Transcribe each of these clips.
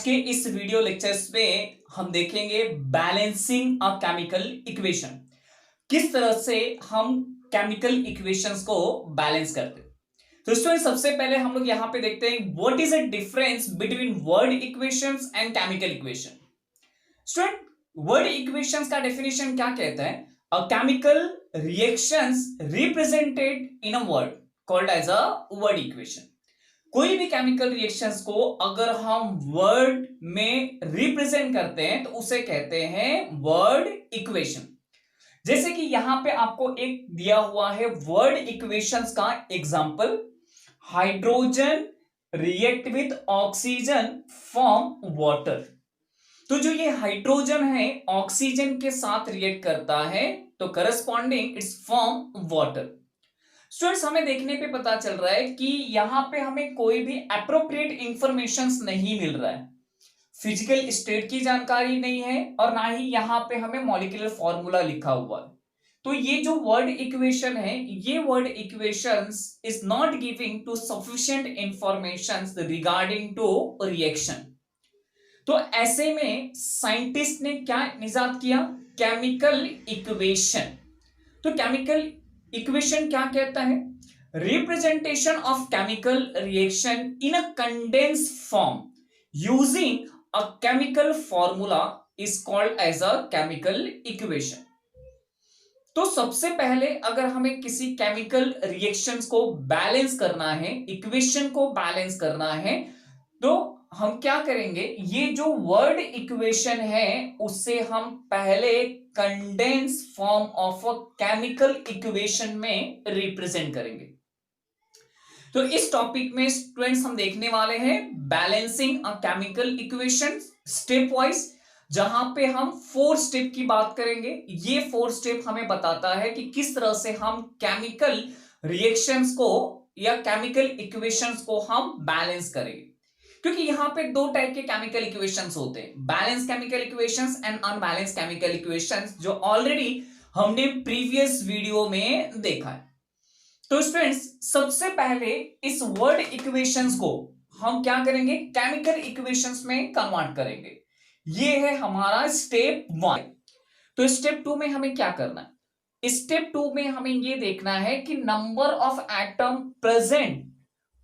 के इस video lectures में हम देखेंगे बैलेंसिंग अ केमिकल इक्वेशन। किस तरह से हम केमिकल इक्वेशंस को बैलेंस करते हैं। तो स्टूडेंट सबसे पहले हम लोग यहां पे देखते हैं what is the difference between word equations and chemical equation. Student word equations का डेफिनेशन क्या कहता है? A chemical reactions represented in a word called as a word equation. कोई भी केमिकल रिएक्शंस को अगर हम वर्ड में रिप्रेजेंट करते हैं तो उसे कहते हैं वर्ड इक्वेशन। जैसे कि यहां पे आपको एक दिया हुआ है वर्ड इक्वेशंस का example, hydrogen react with oxygen form water. तो जो ये हाइड्रोजन है ऑक्सीजन के साथ रिएक्ट करता है तो corresponding it's form water. Students हमें देखने पे पता चल रहा है कि यहां पे हमें कोई भी एप्रोप्रिएट इंफॉर्मेशन नहीं मिल रहा है, फिजिकल स्टेट की जानकारी नहीं है और ना ही यहां पे हमें मॉलिक्यूलर फॉर्मूला लिखा हुआ है। तो ये जो वर्ड इक्वेशन है, ये word equations is not giving to sufficient information regarding to reaction. तो ऐसे में साइंटिस्ट ने क्या निजात किया? Chemical equation. तो केमिकल इक्वेशन क्या कहता है? Representation of chemical reaction in a condense form using a chemical formula is called as a chemical equation. तो सबसे पहले अगर हमें किसी केमिकल रिएक्शंस को बैलेंस करना है, इक्वेशन को बैलेंस करना है, तो हम क्या करेंगे? ये जो वर्ड इक्वेशन है उससे हम पहले condense form of a chemical equation में रिप्रेजेंट करेंगे। तो इस टॉपिक में स्टूडेंट्स हम देखने वाले हैं बैलेंसिंग अ केमिकल इक्वेशन स्टेप वाइज, जहां पे हम 4 स्टेप की बात करेंगे। ये 4 स्टेप हमें बताता है कि किस तरह से हम केमिकल रिएक्शंस को या केमिकल इक्वेशंस को हम बैलेंस करेंगे। क्योंकि यहां पे 2 टाइप के केमिकल इक्वेशंस होते हैं, balance chemical equations and unbalance chemical equations, जो ऑलरेडी हमने प्रीवियस वीडियो में देखा है। तो स्टूडेंट्स सबसे पहले इस वर्ड इक्वेशंस को हम क्या करेंगे? केमिकल इक्वेशंस में कन्वर्ट करेंगे। ये है हमारा स्टेप 1। तो स्टेप 2 में हमें क्या करना है? स्टेप 2 में हमें ये देखना है कि number of atom present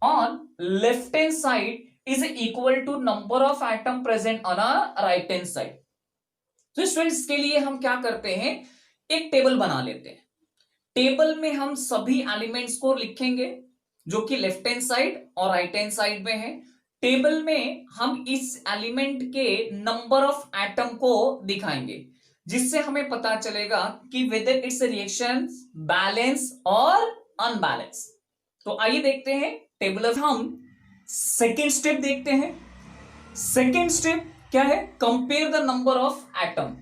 on left hand side is equal to number of atom present on a right hand side. तो स्टूडेंट्स इसके लिए हम क्या करते हैं? एक टेबल बना लेते हैं। टेबल में हम सभी एलिमेंट्स को लिखेंगे जो कि लेफ्ट हैंड साइड और राइट हैंड साइड में है। टेबल में हम इस एलिमेंट के नंबर ऑफ एटम को दिखाएंगे, जिससे हमें पता चलेगा कि वेदर इट्स रिएक्शन बैलेंस और अनबैलेंस। तो आइए देखते हैं टेबल। हम सेकेंड स्टेप देखते हैं। सेकेंड स्टेप क्या है? Compare the number of atom.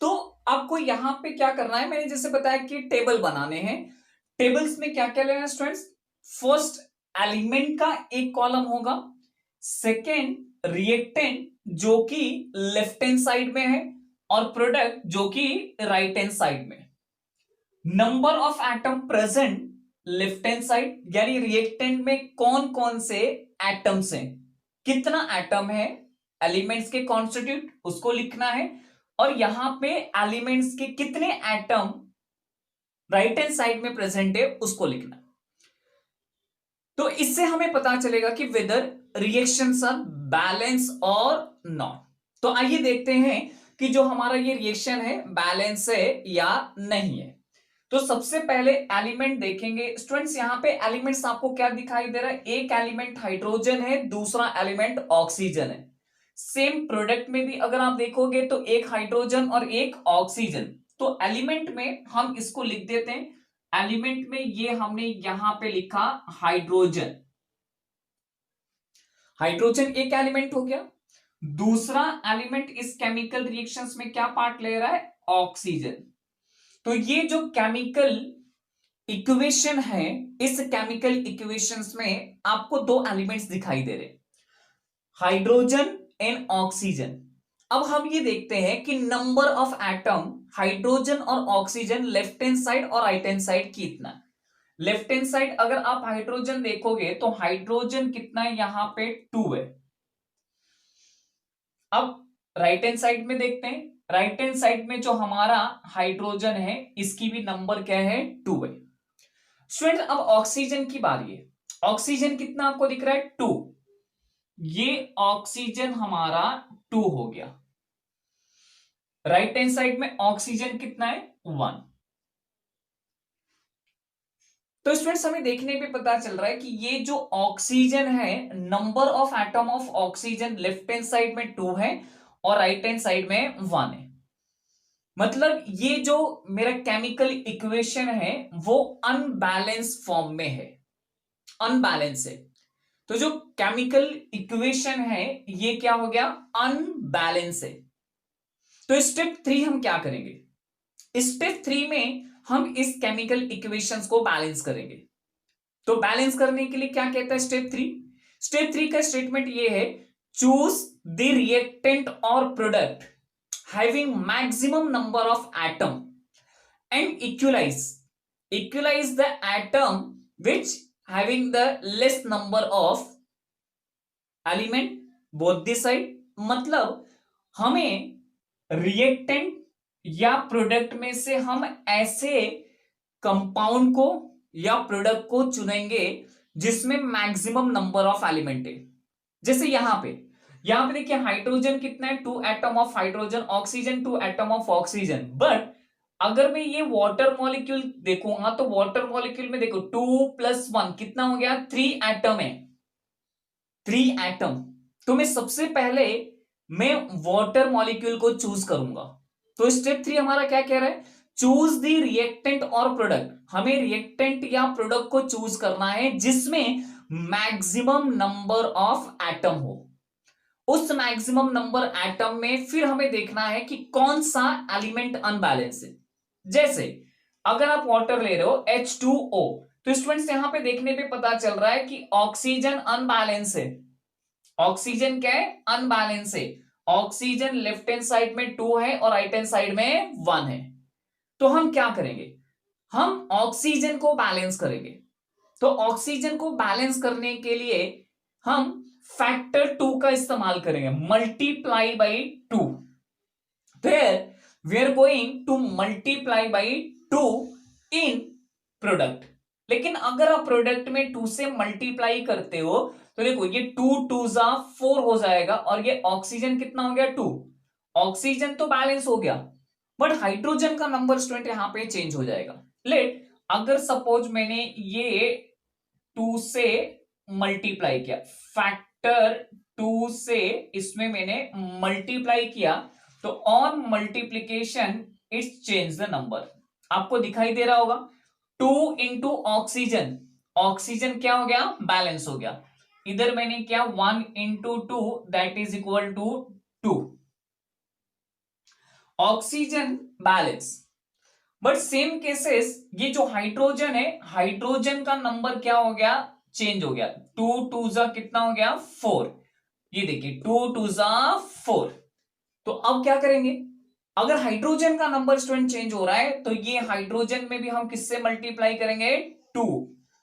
तो आपको यहां पे क्या करना है? मैंने जैसे बताया कि टेबल बनाने हैं। टेबल्स में क्या क्या लेना है स्टूडेंट्स? फर्स्ट एलिमेंट का एक कॉलम होगा, सेकेंड रिएक्टेंट जो कि लेफ्ट हैंड साइड में है और प्रोडक्ट जो कि राइट हैंड साइड में। Number of atom present left hand side, यानी रिएक्टेंट में कौन कौन से एटम्स हैं, कितना एटम है, एलिमेंट्स के कॉन्स्टिट्यूट उसको लिखना है, और यहां पे एलिमेंट्स के कितने एटम राइट हैंड साइड में प्रेजेंट है उसको लिखना। तो इससे हमें पता चलेगा कि वेदर रिएक्शंस आर बैलेंस और नॉट। तो आइए देखते हैं कि जो हमारा ये रिएक्शन है बैलेंस है या नहीं है। तो सबसे पहले एलिमेंट देखेंगे स्टूडेंट्स। यहां पे एलिमेंट्स आपको क्या दिखाई दे रहा है? एक एलिमेंट हाइड्रोजन है, दूसरा एलिमेंट ऑक्सीजन है। सेम प्रोडक्ट में भी अगर आप देखोगे तो एक हाइड्रोजन और एक ऑक्सीजन। तो एलिमेंट में हम इसको लिख देते हैं। एलिमेंट में ये हमने यहां पे लिखा हाइड्रोजन। हाइड्रोजन एक एलिमेंट हो गया। दूसरा एलिमेंट इस केमिकल रिएक्शंस में क्या पार्ट ले रहा है? ऑक्सीजन। तो ये जो केमिकल इक्वेशन है, इस केमिकल इक्वेशंस में आपको 2 एलिमेंट्स दिखाई दे रहे, हाइड्रोजन एंड ऑक्सीजन। अब हम ये देखते हैं कि नंबर ऑफ एटम हाइड्रोजन और ऑक्सीजन लेफ्ट हैंड साइड और राइट हैंड साइड कितना। लेफ्ट हैंड साइड अगर आप हाइड्रोजन देखोगे तो हाइड्रोजन कितना है? यहां पे 2 है। अब राइट हैंड साइड में देखते हैं, राइट हैंड साइड में जो हमारा हाइड्रोजन है इसकी भी नंबर क्या है, 2 है। स्टूडेंट अब ऑक्सीजन की बारी है, ऑक्सीजन कितना आपको दिख रहा है, 2। ये ऑक्सीजन हमारा 2 हो गया। राइट हैंड साइड में ऑक्सीजन कितना है, 1। तो स्टूडेंट्स हमें देखने पे पता चल रहा है कि ये जो ऑक्सीजन है, number of atom of oxygen left hand side में 2 है और राइट हैंड साइड में 1 है। मतलब ये जो मेरा केमिकल इक्वेशन है वो अनबैलेंस फॉर्म में है, अनबैलेंस है। तो जो केमिकल इक्वेशन है ये क्या हो गया, अनबैलेंस है। तो स्टेप 3 हम क्या करेंगे, स्टेप 3 में हम इस केमिकल इक्वेशंस को बैलेंस करेंगे। तो बैलेंस करने के लिए क्या कहता है स्टेप 3, स्टेप 3 का स्टेटमेंट ये है, चूज द रिएक्टेंट और product having maximum number of atom and equalize the atom which having the less number of element both the side. मतलब हमें रिएक्टेंट या प्रोडक्ट में से हम ऐसे कंपाउंड को या प्रोडक्ट को चुनेंगे जिसमें मैक्सिमम नंबर ऑफ एलिमेंट है। जैसे यहां पे देखिए हाइड्रोजन कितना है, 2 atom of hydrogen, oxygen 2 atom of oxygen. But अगर मैं ये वाटर मॉलिक्यूल देखूंगा तो वाटर मॉलिक्यूल में देखो 2 + 1 कितना हो गया, 3 एटम है, 3 एटम। तो मैं सबसे पहले मैं वाटर मॉलिक्यूल को चूज करूंगा। तो स्टेप 3 हमारा क्या कह रहा है, चूज द रिएक्टेंट और प्रोडक्ट। हमें रिएक्टेंट या प्रोडक्ट को चूज करना है जिसमें मैक्सिमम नंबर ऑफ एटम हो। उस मैक्सिमम नंबर एटम में फिर हमें देखना है कि कौन सा एलिमेंट अनबैलेंस है। जैसे अगर आप वाटर ले रहे हो H2O, तो स्टूडेंट्स यहां पे देखने पे पता चल रहा है कि ऑक्सीजन अनबैलेंस है। ऑक्सीजन क्या है, अनबैलेंस है। ऑक्सीजन लेफ्ट हैंड साइड में 2 है और राइट हैंड साइड में 1 है। तो हम क्या करेंगे, हम ऑक्सीजन को बैलेंस करेंगे। तो ऑक्सीजन को बैलेंस करने के लिए हम फैक्टर 2 का इस्तेमाल करेंगे, multiply by 2। There we are going to multiply by 2 in product. लेकिन अगर आप प्रोडक्ट में 2 से मल्टीप्लाई करते हो तो देखो ये 2 2 जा 4 हो जाएगा और ये ऑक्सीजन कितना हो गया, 2। ऑक्सीजन तो बैलेंस हो गया बट हाइड्रोजन का नंबर स्टूडेंट यहां पे चेंज हो जाएगा। लेट अगर सपोज मैंने ये 2 से मल्टीप्लाई किया, फैक्टर 2 से इसमें मैंने मल्टीप्लाई किया, तो on multiplication it's change the number. आपको दिखाई दे रहा होगा 2 इंटू ऑक्सीजन, ऑक्सीजन क्या हो गया, बैलेंस हो गया। इधर मैंने क्या 1 into 2 that is equal to 2, oxygen balance. But same cases ये जो हाइड्रोजन है, हाइड्रोजन का नंबर क्या हो गया, चेंज हो गया। 2 2 जा कितना हो गया, 4। ये देखिए 2 2 जा 4। तो अब क्या करेंगे, अगर हाइड्रोजन का नंबर स्टूडेंट चेंज हो रहा है तो ये हाइड्रोजन में भी हम किससे मल्टीप्लाई करेंगे, 2।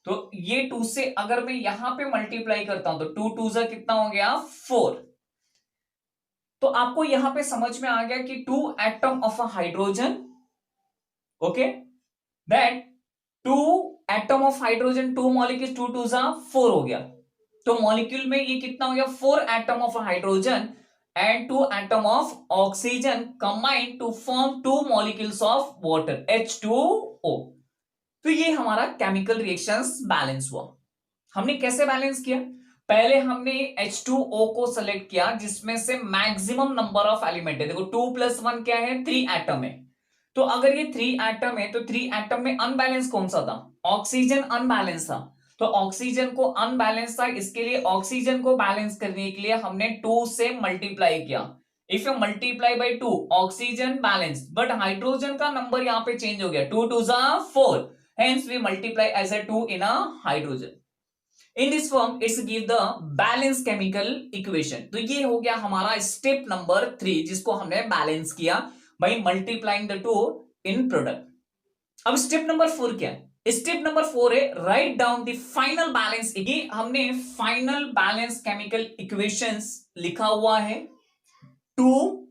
तो ये 2 से अगर मैं यहां पे मल्टीप्लाई करता हूं तो 2 2 जा कितना हो गया, 4। तो आपको यहां पे समझ में आ गया कि 2 atom of a hydrogen, okay, that 2 atom of hydrogen, 2 molecule, 2 2 जा 4 हो गया। तो मॉलिक्यूल में ये कितना हो गया, 4 atom of hydrogen and 2 atom of oxygen combined to form 2 molecules of water H2O। तो ये हमारा केमिकल रिएक्शंस बैलेंस हुआ। हमने कैसे बैलेंस किया, पहले हमने H2O को सेलेक्ट किया जिसमें से मैक्सिमम नंबर ऑफ एलिमेंट है। देखो 2 + 1 क्या है, 3 एटम है। तो अगर ये 3 एटम है तो 3 एटम में अनबैलेंस कौन सा था, ऑक्सीजन अनबैलेंस था। तो ऑक्सीजन को अनबैलेंस था, इसके लिए ऑक्सीजन को बैलेंस करने के लिए हमने 2 से मल्टीप्लाई किया। If you multiply by 2 oxygen balance, but hydrogen का नंबर यहां पे चेंज हो गया, 2 2 जा 4, hence we multiply as a 2 in a hydrogen। in this form it's give the balanced chemical equation। तो ये हो गया हमारा स्टेप नंबर 3 जिसको हमने बैलेंस किया by multiplying the 2 in product. अब स्टेप नंबर 4 क्या है, स्टेप नंबर 4 है write down the final balance. ये हमने फाइनल बैलेंस केमिकल इक्वेशंस लिखा हुआ है 2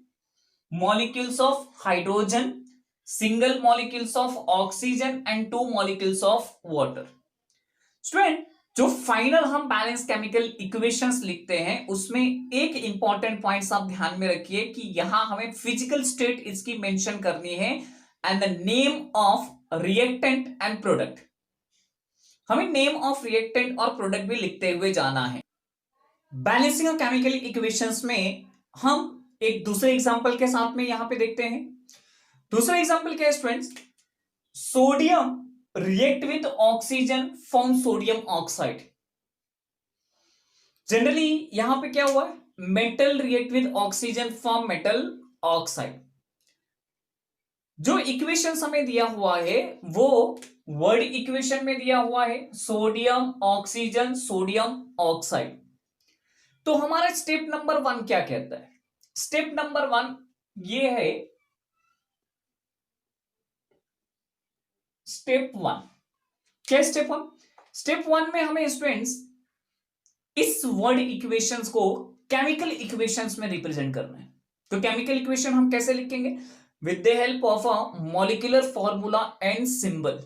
molecules of hydrogen, single molecules of oxygen and 2 molecules of water. Student, जो फाइनल हम बैलेंस केमिकल इक्वेशंस लिखते हैं उसमें एक इंपॉर्टेंट पॉइंट्स आप ध्यान में रखिए कि यहां हमें फिजिकल स्टेट इसकी मेंशन करनी है and the name of reactant and product. हमें नेम ऑफ रिएक्टेंट और प्रोडक्ट भी लिखते हुए जाना है. बैलेंसिंग ऑफ केमिकल इक्वेशंस में हम एक दूसरे एग्जांपल के साथ में यहां पे देखते हैं. दूसरा एग्जांपल क्या है students? Sodium react with oxygen form sodium oxide. Generally यहां पे क्या हुआ है? Metal react with oxygen form metal oxide. जो इक्वेशन हमें दिया हुआ है वो वर्ड इक्वेशन में दिया हुआ है सोडियम ऑक्सीजन सोडियम ऑक्साइड. तो हमारा स्टेप नंबर 1 क्या कहता है? स्टेप नंबर 1 ये है. स्टेप 1 क्या? स्टेप 1, स्टेप 1 में हमें स्टूडेंट्स इस वर्ड इक्वेशंस को केमिकल इक्वेशंस में रिप्रेजेंट करना है. तो केमिकल इक्वेशन हम कैसे लिखेंगे? With the help of a molecular formula and symbol.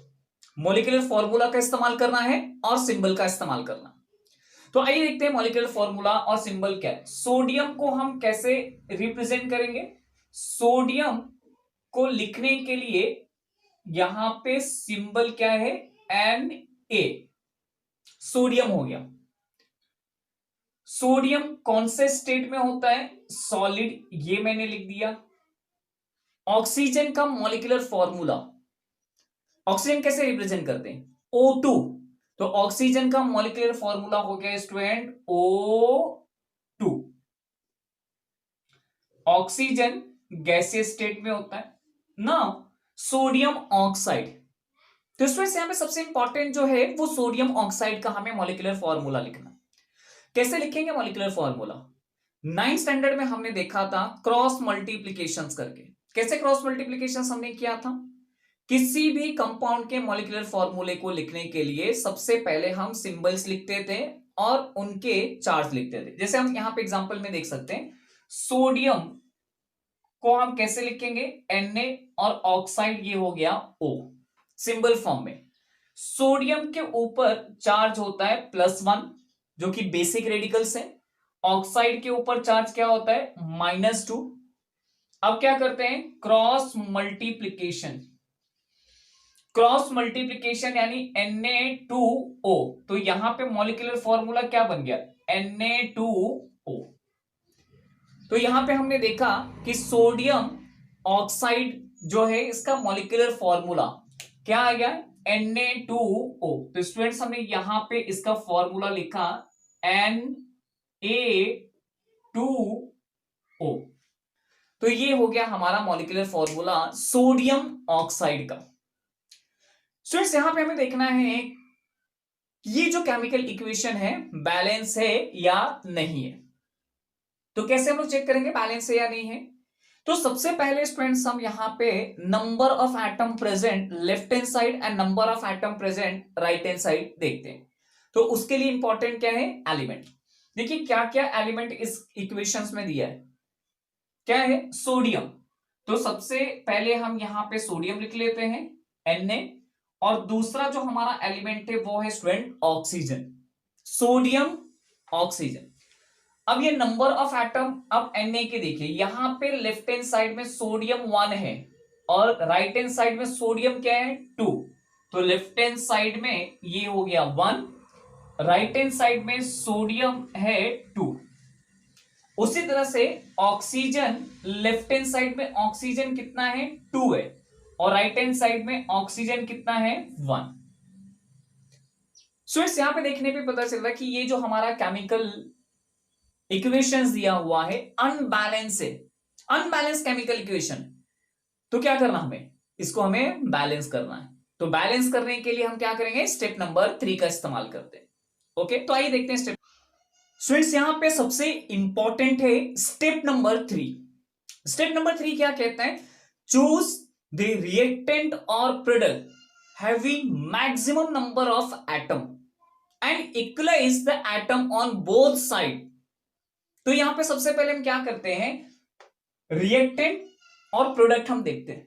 Molecular formula का इस्तेमाल करना है और सिंबल का इस्तेमाल करना. तो आइए देखते हैं मॉलिक्यूलर फॉर्मूला और सिंबल क्या है. सोडियम को हम कैसे रिप्रेजेंट करेंगे? सोडियम को लिखने के लिए यहां पे सिंबल क्या है? Na. सोडियम हो गया. सोडियम कौन से स्टेट में होता है? सॉलिड. ये मैंने लिख दिया. ऑक्सीजन का मॉलिक्यूलर फॉर्मूला, ऑक्सीजन कैसे रिप्रेजेंट करते हैं? O2. तो ऑक्सीजन का मॉलिक्यूलर फॉर्मूला हो गया student O2. Oxygen gaseous state में होता है ना. Sodium oxide. तो स्टूडेंट्स यहां पे सबसे इंपॉर्टेंट जो है वो सोडियम ऑक्साइड का हमें मॉलिक्यूलर फॉर्मूला लिखना. कैसे लिखेंगे मॉलिक्यूलर फॉर्मूला? 9th स्टैंडर्ड में हमने देखा था क्रॉस मल्टीप्लिकेशंस करके. कैसे क्रॉस मल्टीप्लिकेशंस हमने किया था? किसी भी कंपाउंड के मॉलिक्यूलर फॉर्मूले को लिखने के लिए सबसे पहले हम सिंबल्स लिखते थे और उनके चार्ज लिखते थे. जैसे हम यहां पे एग्जांपल में देख सकते हैं सोडियम को हम कैसे लिखेंगे? Na और ऑक्साइड ये हो गया O सिंबल फॉर्म में. सोडियम के ऊपर चार्ज होता है +1 जो कि बेसिक रेडिकल्स है. ऑक्साइड के ऊपर चार्ज क्या होता है? -2. अब क्या करते हैं? Cross multiplication. क्रॉस मल्टीप्लिकेशन यानी Na2O. तो यहां पे मॉलिक्यूलर फॉर्मूला क्या बन गया? Na2O. तो यहां पे हमने देखा कि सोडियम ऑक्साइड जो है इसका मॉलिक्यूलर फॉर्मूला क्या आ गया? Na2O. तो स्टूडेंट्स हमने यहां पे इसका फॉर्मूला लिखा Na2O. तो ये हो गया हमारा मॉलिक्यूलर फॉर्मूला सोडियम ऑक्साइड का. स्टूडेंट्स यहां पे हमें देखना है ये जो केमिकल इक्वेशन है बैलेंस है या नहीं है. तो कैसे हम लोग चेक करेंगे बैलेंस है या नहीं है? तो सबसे पहले स्टूडेंट्स हम यहां पे number of atom present left hand side and number of atom present right hand side देखते हैं. तो उसके लिए इंपॉर्टेंट क्या है? एलिमेंट. देखिए क्या क्या एलिमेंट इस इक्वेशंस में दिया है. क्या है? सोडियम. तो सबसे पहले हम यहां पे सोडियम लिख लेते हैं Na. और दूसरा जो हमारा एलिमेंट है वो है स्टूडेंट ऑक्सीजन. Sodium oxygen. अब ये नंबर ऑफ एटम अब Na के देखिए यहां पे लेफ्ट हैंड साइड में सोडियम 1 है और राइट हैंड साइड में सोडियम क्या है? 2. तो लेफ्ट हैंड साइड में ये हो गया 1, राइट हैंड साइड में सोडियम है 2. उसी तरह से ऑक्सीजन लेफ्ट हैंड साइड में ऑक्सीजन कितना है? 2 है और राइट हैंड साइड में ऑक्सीजन कितना है? 1. सो इस यहां पे देखने पे पता चल रहा है कि ये जो हमारा केमिकल इक्वेशंस दिया हुआ है अनबैलेंस है. Unbalance chemical equation. तो क्या करना हमें? इसको हमें बैलेंस करना है. तो बैलेंस करने के लिए हम क्या करेंगे? स्टेप नंबर 3 का इस्तेमाल करते हैं. ओके, तो आइए देखते हैं स्टेप. स्टूडेंट्स यहां पे सबसे इंपॉर्टेंट है स्टेप नंबर 3. स्टेप नंबर 3 क्या कहता है? चूज द रिएक्टेंट और product having maximum number of atom and equalize the atom on both side. तो यहां पे सबसे पहले हम क्या करते हैं? रिएक्टेंट और प्रोडक्ट हम देखते हैं।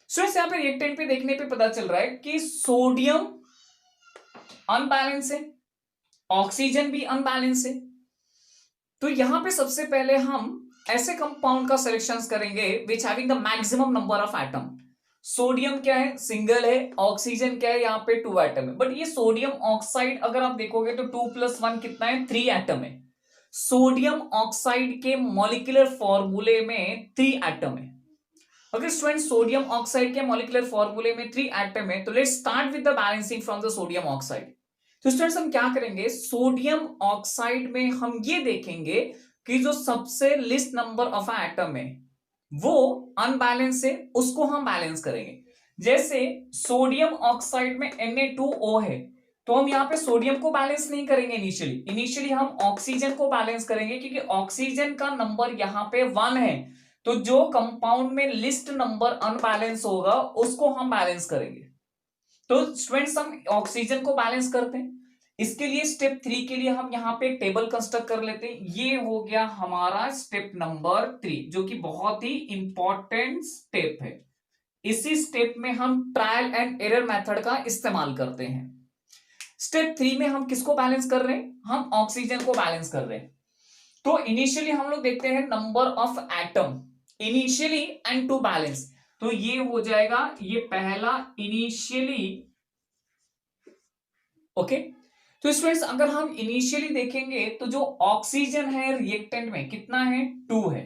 स्टूडेंट्स यहां पे रिएक्टेंट पे देखने पे पता चल रहा है कि सोडियम अनबैलेंस है, ऑक्सीजन भी अनबैलेंस है। तो यहां पे सबसे पहले हम ऐसे कंपाउंड का सिलेक्शन करेंगे विच having the maximum number of atom. Sodium क्या है, सिंगल है। ऑक्सीजन क्या है, यहाँ पे 2 एटम है। बट ये सोडियम ऑक्साइड अगर आप देखोगे तो 2+1 कितना है, 3 एटम है। सोडियम ऑक्साइड के मॉलिक्यूलर फॉर्मूले में 3 एटम है। अगर स्टूडेंट सोडियम ऑक्साइड के मॉलिक्यूलर फॉर्मूले में 3 एटम है, तो let's start with the balancing from the sodium oxide. तो स्टूडेंट्स हम क्या करेंगे, सोडियम ऑक्साइड में हम ये देखेंगे कि जो सबसे लिस्ट नंबर ऑफ एटम है वो अनबैलेंस है, उसको हम बैलेंस करेंगे। जैसे सोडियम ऑक्साइड में Na2O है, तो हम यहाँ पे सोडियम को बैलेंस नहीं करेंगे। इनिशियली हम ऑक्सीजन को बैलेंस करेंगे, क्योंकि ऑक्सीजन का नंबर यहाँ पे 1 है। तो जो कंपाउंड में लिस्ट नंबर अनबैलेंस होगा उसको हम बैलेंस करेंगे। तो स्टूडेंट्स हम ऑक्सीजन को बैलेंस करते हैं। इसके लिए स्टेप 3 के लिए हम यहाँ पे एक टेबल कंस्ट्रक्ट कर लेते हैं। ये हो गया हमारा स्टेप नंबर 3, जो कि बहुत ही इंपॉर्टेंट स्टेप है। इसी स्टेप में हम ट्रायल एंड एरर मेथड का इस्तेमाल करते हैं। स्टेप 3 में हम किसको बैलेंस कर रहे हैं, हम ऑक्सीजन को बैलेंस कर रहे हैं। तो इनिशियली हम लोग देखते हैं number of atom initially and to balance. तो ये हो जाएगा, ये पहला इनिशियली। ओके, तो स्टूडेंट्स अगर हम इनिशियली देखेंगे तो जो ऑक्सीजन है रिएक्टेंट में कितना है, 2 है।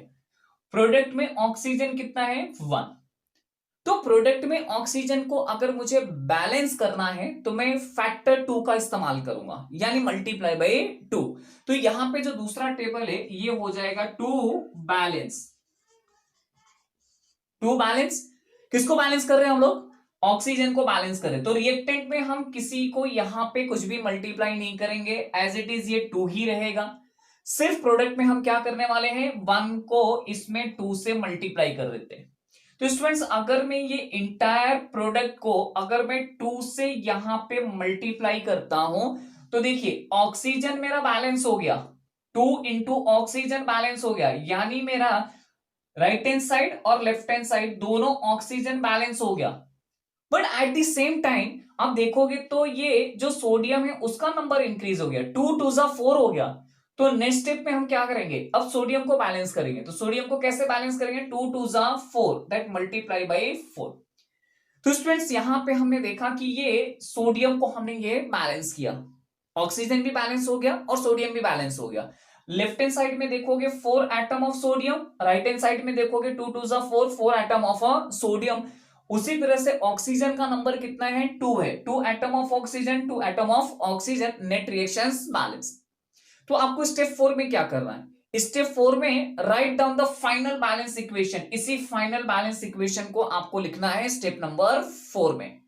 प्रोडक्ट में ऑक्सीजन कितना है, 1। तो प्रोडक्ट में ऑक्सीजन को अगर मुझे बैलेंस करना है तो मैं फैक्टर 2 का इस्तेमाल करूंगा, यानी मल्टीप्लाई बाय 2। तो यहां पे जो दूसरा टेबल है ये हो जाएगा 2 बैलेंस। 2 बैलेंस, किसको बैलेंस कर रहे हैं हम लोग, ऑक्सीजन को बैलेंस करें। तो रिएक्टेंट में हम किसी को यहां पे कुछ भी मल्टीप्लाई नहीं करेंगे, एज इट इज ये 2 ही रहेगा। सिर्फ प्रोडक्ट में हम क्या करने वाले हैं, 1 को इसमें 2 से मल्टीप्लाई कर देते हैं। तो स्टूडेंट्स अगर मैं ये इंटायर प्रोडक्ट को अगर मैं 2 से यहां पे मल्टीप्लाई करता हूं, तो देखिए ऑक्सीजन मेरा बैलेंस हो गया, 2 इंटू ऑक्सीजन बैलेंस हो गया, यानी मेरा राइट हैंड साइड और लेफ्ट हैंड साइड दोनों ऑक्सीजन बैलेंस हो गया। But at the same time आप देखोगे तो ये जो सोडियम है उसका नंबर इंक्रीज हो गया, 2 2 4 हो गया। तो नेक्स्ट स्टेप में हम क्या करेंगे, अब सोडियम को बैलेंस करेंगे। तो सोडियम को कैसे बैलेंस करेंगे, 2 2 4, दैट मल्टीप्लाई बाय 4। तो स्टूडेंट्स यहां पे हमने देखा कि ये सोडियम को हमने ये बैलेंस किया, ऑक्सीजन भी बैलेंस हो गया और सोडियम भी बैलेंस हो गया। लेफ्ट हैंड साइड में देखोगे 4 atom of sodium, right hand side में देखोगे 2 2 4 एटम ऑफ सोडियम। उसी तरह से ऑक्सीजन का नंबर कितना है, 2 है, 2 atom of oxygen, 2 atom of oxygen, net reactions balance. तो आपको स्टेप 4 में क्या करना है, स्टेप 4 में write down the final balance equation. इसी फाइनल बैलेंस इक्वेशन को आपको लिखना है स्टेप नंबर 4 में।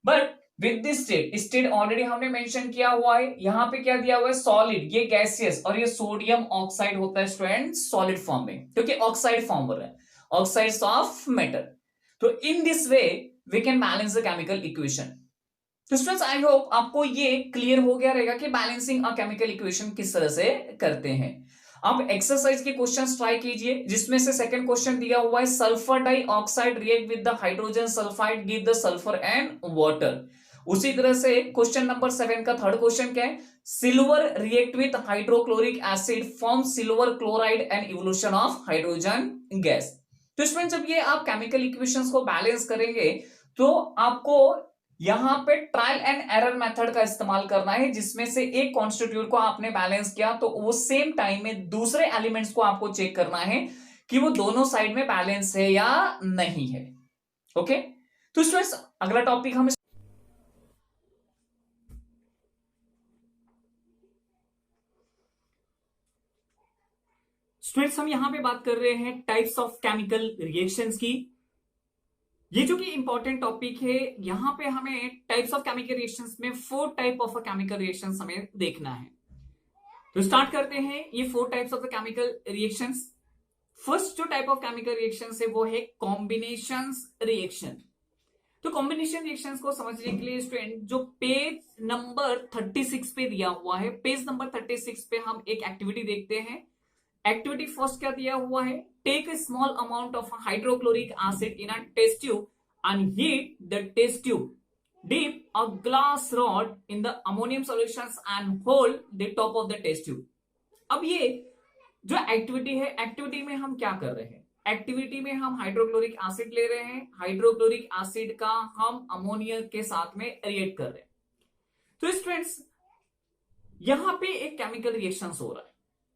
But with this state already हमने मेंशन किया हुआ है, यहां पे क्या दिया हुआ है, सॉलिड, ये गैसियस, और ये सोडियम ऑक्साइड होता है स्टूडेंट सॉलिड फॉर्म में, क्योंकि ऑक्साइड फॉर्म हो रहा है, ऑक्साइड्स ऑफ मेटल। तो in this way we can balance the chemical equation. तो स्टूडेंट्स आई होप आपको ये क्लियर हो गया रहेगा कि बैलेंसिंग अ केमिकल इक्वेशन किस तरह से करते हैं। आप एक्सरसाइज के क्वेश्चंस ट्राई कीजिए, जिसमें से सेकंड क्वेश्चन दिया हुआ है, sulphur dioxide react with the hydrogen sulphide give the sulphur and water. उसी तरह से क्वेश्चन नंबर 7 का थर्ड क्वेश्चन क्या है, silver react with hydrochloric acid form silver chloride and evolution of hydrogen gas. तो इसमें जब ये आप केमिकल इक्वेशंस को बैलेंस करेंगे तो आपको यहां पे ट्रायल एंड एरर मेथड का इस्तेमाल करना है, जिसमें से एक कॉन्स्टिट्यूट को आपने बैलेंस किया तो वो सेम टाइम में दूसरे एलिमेंट्स को आपको चेक करना है कि वो दोनों साइड में बैलेंस है या नहीं है। ओके, तो स्टूडेंट्स अगला टॉपिक हम स्टूडेंट्स हम यहां पे बात कर रहे हैं टाइप्स ऑफ केमिकल रिएक्शंस की। ये जो कि इंपॉर्टेंट टॉपिक है, यहां पे हमें टाइप्स ऑफ केमिकल रिएक्शंस में 4 टाइप ऑफ केमिकल रिएक्शंस हमें देखना है। तो स्टार्ट करते हैं ये 4 types of the chemical reactions. First जो टाइप ऑफ केमिकल रिएक्शंस है वो है कॉम्बिनेशंस रिएक्शन। तो कॉम्बिनेशन रिएक्शंस को समझने के लिए स्टूडेंट जो पेज नंबर 36 पे दिया हुआ है, पेज नंबर 36 पे हम एक एक्टिविटी देखते हैं। एक्टिविटी फर्स्ट क्या दिया हुआ है, take a small amount of hydrochloric acid in a test tube and heat the test tube. Dip a glass rod in the ammonium solutions and hold the top of the test tube. अब ये जो activity है, activity में हम क्या कर रहे हैं? एक्टिविटी में हम हाइड्रोक्लोरिक एसिड ले रहे हैं, हाइड्रोक्लोरिक एसिड का हम अमोनिया के साथ में रिएक्ट कर रहे हैं। तो स्टूडेंट्स यहां पे एक केमिकल रिएक्शन हो रहा है।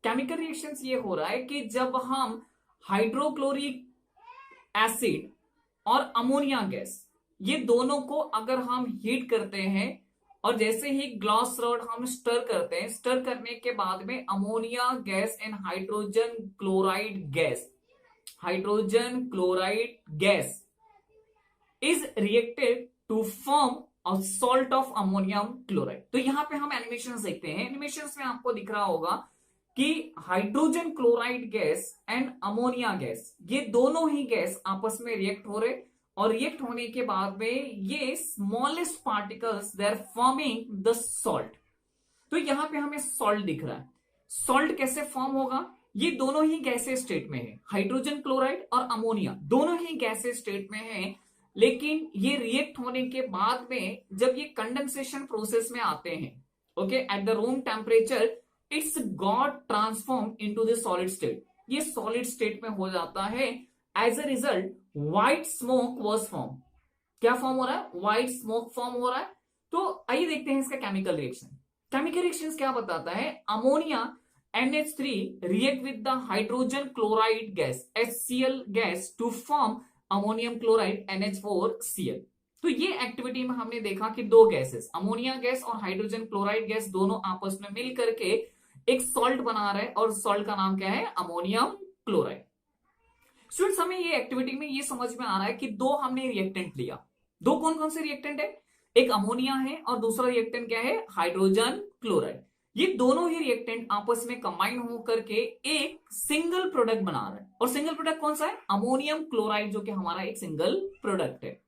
केमिकल रिएक्शन ये हो रहा है कि जब हम हाइड्रोक्लोरिक एसिड और अमोनिया गैस, ये दोनों को अगर हम हीट करते हैं और जैसे ही ग्लास रॉड हम स्टर करते हैं, स्टर करने के बाद में ammonia gas and hydrogen chloride gas is reacted to form और सॉल्ट ऑफ अमोनियम क्लोराइड। तो यहां पे हम एनिमेशन देखते हैं। एनिमेशन में आपको दिख रहा होगा कि hydrogen chloride gas and ammonia gas, ये दोनों ही गैस आपस में रिएक्ट हो रहे, और रिएक्ट होने के बाद में ये smallest particles they are forming the salt. तो यहां पे हमें सॉल्ट दिख रहा है। सॉल्ट कैसे फॉर्म होगा? ये दोनों ही गैसेस स्टेट में है, हाइड्रोजन क्लोराइड और अमोनिया दोनों ही गैसेस स्टेट में है, लेकिन ये रिएक्ट होने के बाद में जब ये कंडेंसेशन प्रोसेस में आते हैं, okay, at the room temperature it's got transform into the solid state. ये सॉलिड स्टेट में हो जाता है। As a result white smoke was form. क्या फॉर्म हो रहा है? व्हाइट स्मोक फॉर्म हो रहा है। तो आइए देखते हैं इसका केमिकल रिएक्शन। केमिकल रिएक्शन क्या बताता है? Ammonia NH3 react with the hydrogen chloride gas HCl gas to form ammonium chloride NH4Cl। तो ये एक्टिविटी में हमने देखा कि दो गैसेस, अमोनिया गैस और हाइड्रोजन क्लोराइड गैस, दोनों आपस में मिल करके एक सॉल्ट बना रहे हैं, और सॉल्ट का नाम क्या है? Ammonium chloride. स्टूडेंट्स हमें ये एक्टिविटी में ये समझ में आ रहा है कि दो हमने रिएक्टेंट लिया। दो कौन कौन से रिएक्टेंट है? एक अमोनिया है और दूसरा रिएक्टेंट क्या है? Hydrogen chloride. ये दोनों ही रिएक्टेंट आपस में कंबाइन होकर के एक सिंगल प्रोडक्ट बना रहे हैं, और सिंगल प्रोडक्ट कौन सा है? अमोनियम क्लोराइड, जो कि हमारा एक सिंगल प्रोडक्ट है।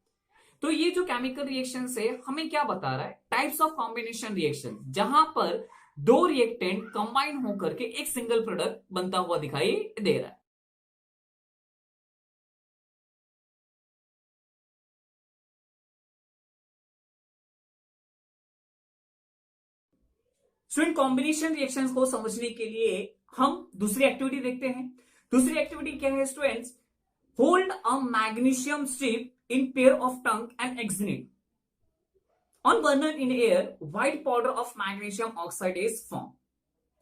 तो ये जो केमिकल रिएक्शन से हमें क्या बता रहा है? टाइप्स ऑफ कॉम्बिनेशन रिएक्शन, जहां पर दो रिएक्टेंट कंबाइन होकर के एक सिंगल प्रोडक्ट बनता हुआ दिखाई दे रहा है। सो इन कॉम्बिनेशन रिएक्शंस को समझने के लिए हम दूसरी एक्टिविटी देखते हैं। दूसरी एक्टिविटी क्या है students? Hold a magnesium strip in pair of tong and oxidate on burner in air, white powder of magnesium oxide is form.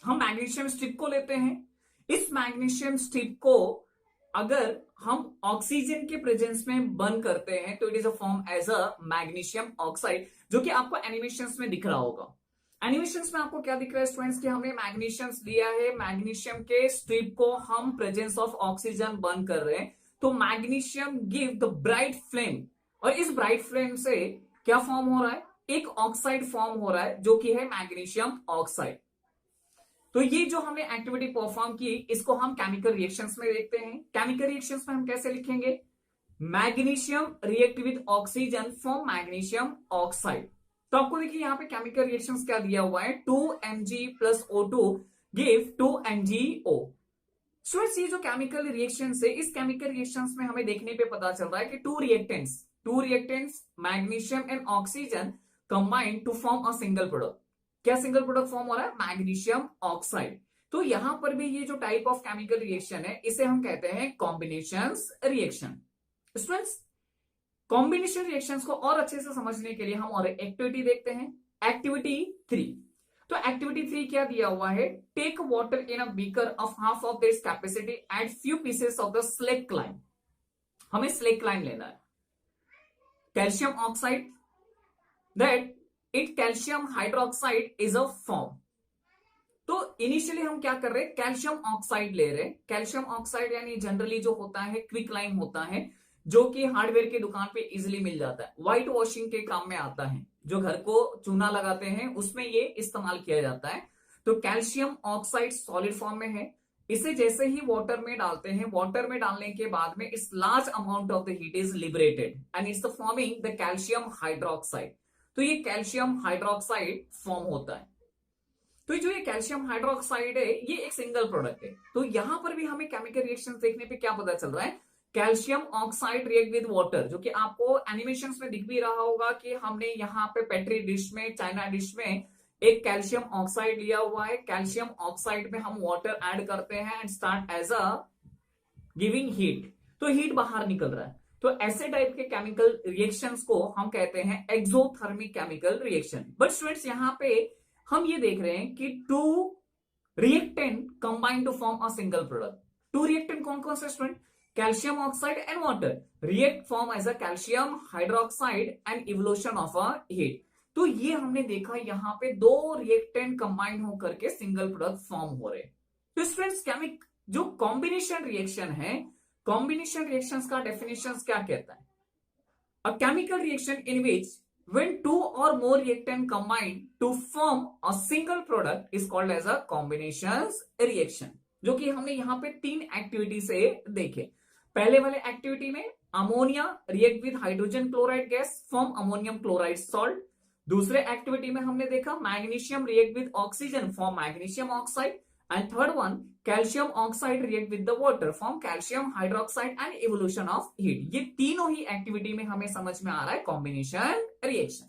हम मैग्नीशियम स्ट्रिप को लेते हैं। इस मैग्नीशियम स्ट्रिप को अगर हम ऑक्सीजन के प्रेजेंस में बर्न करते हैं तो it is a form as a magnesium oxide, जो कि आपको एनिमेशंस में दिख रहा होगा। एनिमेशंस में आपको क्या दिख रहा है स्टूडेंट्स कि हमने मैग्नीशियम लिया है, मैग्नीशियम के स्ट्रिप को हम प्रेजेंस ऑफ ऑक्सीजन बर्न कर रहे हैं, तो magnesium give the bright flame, और इस ब्राइट फ्लेम से क्या फॉर्म हो रहा है? एक ऑक्साइड फॉर्म हो रहा है, जो कि है मैग्नीशियम ऑक्साइड। तो ये जो हमने एक्टिविटी परफॉर्म की, इसको हम केमिकल रिएक्शंस में देखते हैं। केमिकल रिएक्शंस में हम कैसे लिखेंगे? Magnesium react with oxygen form magnesium oxide. तो आपको देखिए यहाँ पे केमिकल रिएक्शंस क्या दिया हुआ है? 2Mg + O2 give 2MgO। Students ये जो केमिकल रिएक्शंस है, इस केमिकल रिएक्शंस में हमें देखने पे पता चल रहा है कि two reactants magnesium and oxygen combine to form a single product. क्या सिंगल प्रोडक्ट फॉर्म हो रहा है? Magnesium oxide. तो यहां पर भी ये जो टाइप ऑफ केमिकल रिएक्शन है, इसे हम कहते हैं combination reaction. Students combination reactions को और अच्छे से समझने के लिए हम और एक्टिविटी देखते हैं। एक्टिविटी 3। तो एक्टिविटी 3 क्या दिया हुआ है? Take water in a beaker of half of this capacity, add few pieces of the slaked lime. हमें स्लेक्लाइन लेना है। Calcium oxide, that it calcium hydroxide is a form. तो इनिशियली हम क्या कर रहे हैं? कैल्शियम ऑक्साइड ले रहे हैं। कैल्शियम ऑक्साइड यानी जनरली जो होता है क्विकलाइम होता है, जो कि हार्डवेयर की दुकान पे इजीली मिल जाता है, व्हाइट वॉशिंग के काम में आता है, जो घर को चूना लगाते हैं उसमें ये इस्तेमाल किया जाता है। तो कैल्शियम ऑक्साइड सॉलिड फॉर्म में है। इसे जैसे ही वाटर में डालते हैं, वाटर में डालने के बाद में इस large amount of the heat is liberated and is the forming the calcium hydroxide. तो ये कैल्शियम हाइड्रोक्साइड फॉर्म होता है। तो जो ये कैल्शियम हाइड्रोक्साइड है ये एक सिंगल प्रोडक्ट है। तो यहां पर भी हमें केमिकल रिएक्शन देखने पे क्या पता चल रहा है, calcium oxide react with water, जो कि आपको एनिमेशंस में दिख भी रहा होगा कि हमने यहाँ पे पेट्री डिश में, चाइना डिश में एक कैल्शियम ऑक्साइड लिया हुआ है। कैल्शियम ऑक्साइड में हम वाटर ऐड करते हैं and start as a giving heat, तो हीट बाहर निकल रहा है। तो ऐसे टाइप के केमिकल रिएक्शंस को हम कहते हैं exothermic chemical reaction. But students यहाँ पे हम ये देख रहे हैं कि two reactant combine to form a single product. Two reactant कौन कौन से student, calcium oxide and water, react form as a calcium hydroxide and evolution of a heat. तो ये हमने देखा यहाँ पे दो रिएक्टेंट कंबाइन होकर के सिंगल प्रोडक्ट फॉर्म हो रहे। तो स्टूडेंट्स केमिक जो कॉम्बिनेशन रिएक्शन है, कॉम्बिनेशन रिएक्शंस का डेफिनेशन क्या कहता है, a chemical reaction in which when two or more reactant combine to form a single product is called as a combinations reaction, जो कि हमने यहाँ पे तीन एक्टिविटी से देखे। पहले वाले एक्टिविटी में ammonia react with hydrogen chloride gas form ammonium chloride salt. दूसरे एक्टिविटी में हमने देखा magnesium react with oxygen form magnesium oxide. And third one calcium oxide react with the water form calcium hydroxide and evolution of heat. ये तीनों ही activity में हमें समझ में आ रहा है कॉम्बिनेशन रिएक्शन।